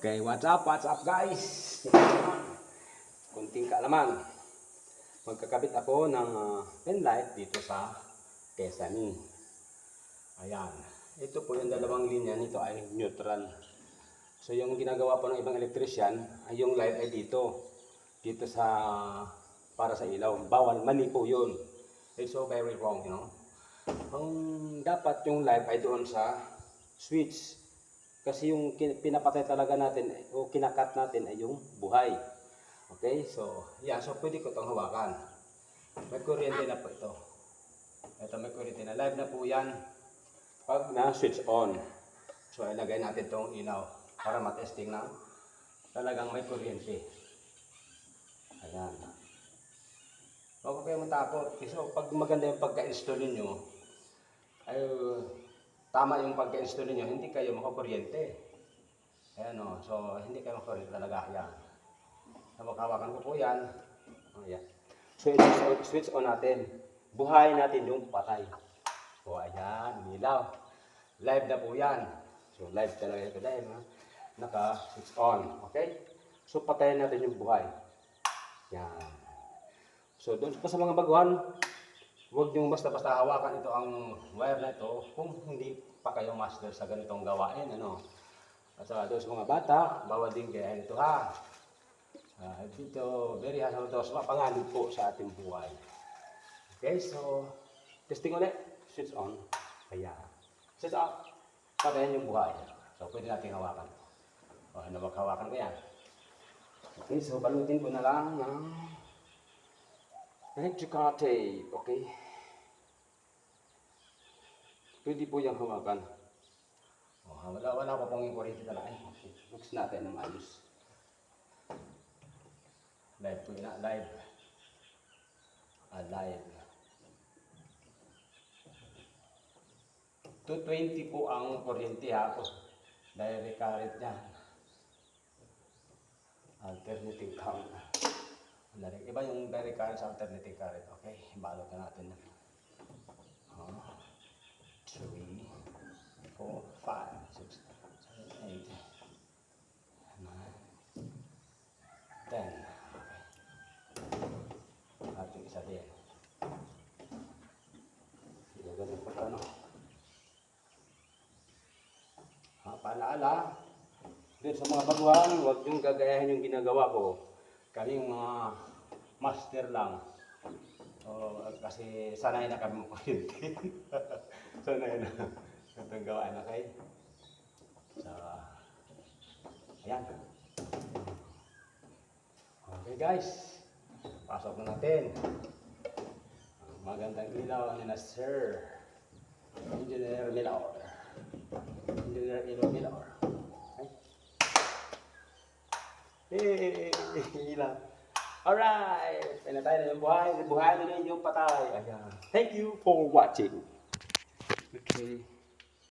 Okay, what's up guys? Kunting kaalaman. Magkakabit ako ng pen light dito sa Kesani. Ayan. Ito po yung dalawang linya nito ay neutral. So yung ginagawa po ng ibang electrician ay yung light ay dito. Dito sa para sa ilaw. Bawal, mali po yun. It's so very wrong, you know. Ang dapat yung light ay doon sa switch. Kasi yung pinapatay talaga natin o kinakat natin ay yung buhay. Okay? So, yeah. So, pwede ko itong hawakan. May kuryente na po ito. Ito may kuryente na. Live na po yan pag na-switch on. So, ilagay natin itong ilaw para matesting na talagang may kuryente. Ayan. Huwag ko kayo matakot. So, pag maganda yung pagka-install ninyo, ay tama yung pagka-install niyo, hindi kayo makakuryente. Ayan o, so hindi kayo makakuryente talaga. Ayan. Hawakan ko po yan. Oh, yan. So switch on natin. Buhay natin yung patay. So ayan, umilaw. Live na po yan. So live talaga ito dahil naka-switch on. Okay? So patayin natin yung buhay. Yan. So doon po sa mga baguhan, huwag niyong basta-basta hawakan ito ang wire na ito kung hindi pa kayo master sa ganitong gawain. Ano? At sa doon sa mga bata, bawal din kaya ito ha. Dito, very hazardous, mapanganib po sa ating buhay. Okay, so, testing ulit. Switch on. Kaya, switch off. Patayin yung buhay. So, pwede natin hawakan. O, ano maghawakan ko yan? Okay, so, balutin ko na lang ng electrical tape. Okay. Pwede po yung hawakan. Oh, wala pa pong kuryente talaga. Fix natin ng ayos. Live po yun. Live. Live. 220 po ang kuryente ha. Direct current niya. Alternating current. Iba yung direct current sa alternating current. Okay, balot na natin. 3, 4, 5, 6, 7, 8, 9, 10. At yung isa din. Ganun po ito, no? Paalaala, dun sa mga baguhan, huwag yung gagayahin yung ginagawa ko. Kaming mga master lang. Kasi sanay na kami makuryente. Sanay na. Itong gawaan, okay? So, ayan. Okay guys, pasok na natin. Magandang ilaw ni na Sir Engineer Milor. Engineer Milor. Okay? Hey, ilaw. Alright, pinatay na yung buhay na yung patay. Ayan. Thank you for watching. Okay.